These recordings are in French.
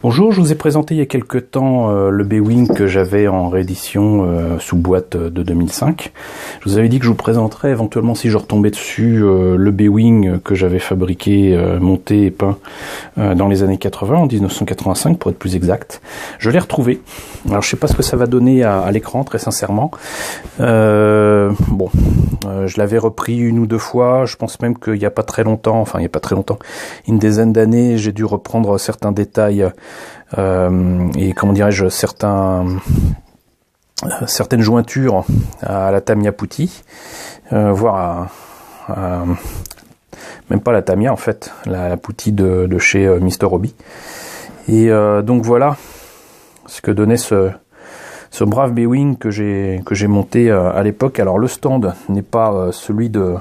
Bonjour, je vous ai présenté il y a quelque temps le B-Wing que j'avais en réédition sous boîte de 2005. Je vous avais dit que je vous présenterais éventuellement, si je retombais dessus, le B-Wing que j'avais fabriqué, monté et peint dans les années 80, en 1985 pour être plus exact. Je l'ai retrouvé. Alors je sais pas ce que ça va donner à l'écran, très sincèrement. Je l'avais repris une ou deux fois. Je pense même qu'il n'y a pas très longtemps, une dizaine d'années, j'ai dû reprendre certains détails et comment dirais-je, certaines jointures à la Tamiya Putty, voire même pas la Tamiya en fait, la Putty de chez Mr. Hobby. Et donc voilà ce que donnait ce brave B-Wing que j'ai monté à l'époque. Alors le stand n'est pas celui de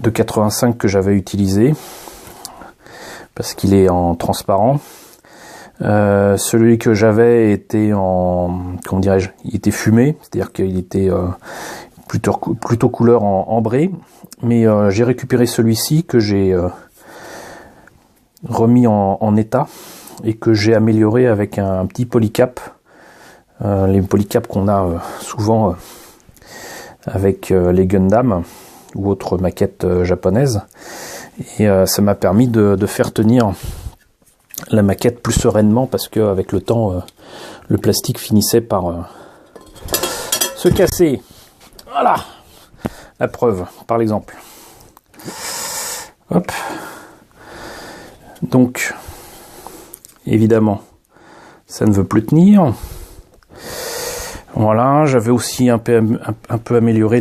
85 que j'avais utilisé, parce qu'il est en transparent. Celui que j'avais était il était fumé, c'est-à-dire qu'il était plutôt couleur en ambré, mais j'ai récupéré celui-ci que j'ai remis en état et que j'ai amélioré avec un petit polycap, les polycaps qu'on a souvent avec les Gundam ou autres maquettes japonaises, et ça m'a permis de faire tenir la maquette plus sereinement, parce que avec le temps le plastique finissait par se casser. Voilà la preuve par l'exemple. Hop. Donc évidemment ça ne veut plus tenir. Voilà, j'avais aussi un peu amélioré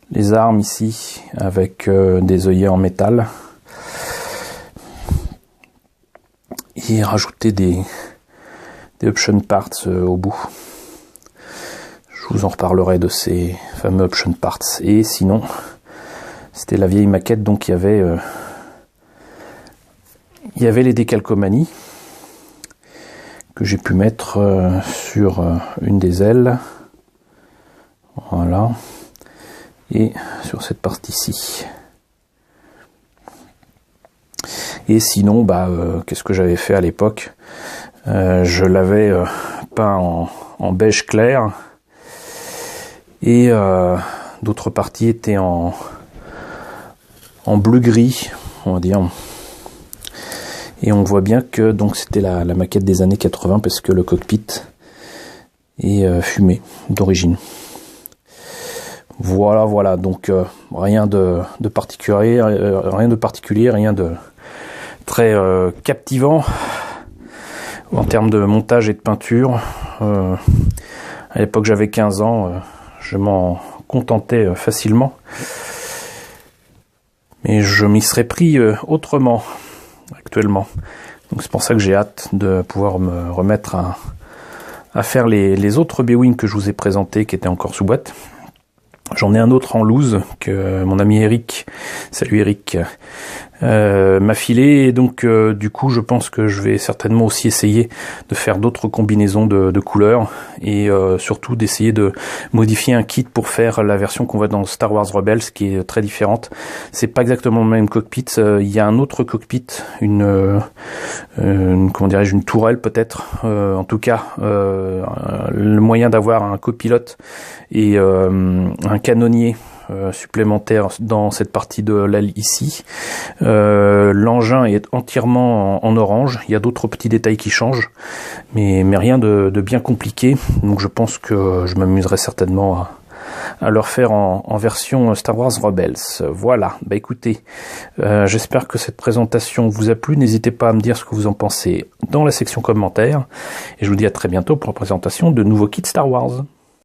les armes ici avec des œillets en métal, et rajouter des option parts au bout. Je vous en reparlerai de ces fameux option parts. Et sinon, c'était la vieille maquette, donc il y avait les décalcomanies que j'ai pu mettre sur une des ailes, voilà, et sur cette partie-ci. Et sinon, qu'est-ce que j'avais fait à l'époque? Je l'avais peint en beige clair, et d'autres parties étaient en bleu-gris, on va dire. Et on voit bien que donc c'était la maquette des années 80, parce que le cockpit est fumé d'origine. Voilà, donc rien de particulier, rien de très captivant en termes de montage et de peinture. À l'époque, j'avais 15 ans, je m'en contentais facilement, mais je m'y serais pris autrement actuellement. Donc c'est pour ça que j'ai hâte de pouvoir me remettre à faire les autres B-Wing que je vous ai présentés, qui étaient encore sous boîte. J'en ai un autre en loose que mon ami Eric, salut Eric, m'a filé, et donc du coup je pense que je vais certainement aussi essayer de faire d'autres combinaisons de couleurs, et surtout d'essayer de modifier un kit pour faire la version qu'on voit dans Star Wars Rebels, qui est très différente. C'est pas exactement le même cockpit, il y a un autre cockpit, une tourelle peut-être, en tout cas le moyen d'avoir un copilote et un canonnier supplémentaire dans cette partie de l'aile ici. L'engin est entièrement en orange. Il y a d'autres petits détails qui changent, mais rien de bien compliqué. Donc je pense que je m'amuserai certainement à leur faire en version Star Wars Rebels. Voilà, écoutez, j'espère que cette présentation vous a plu. N'hésitez pas à me dire ce que vous en pensez dans la section commentaires, et je vous dis à très bientôt pour la présentation de nouveaux kits Star Wars.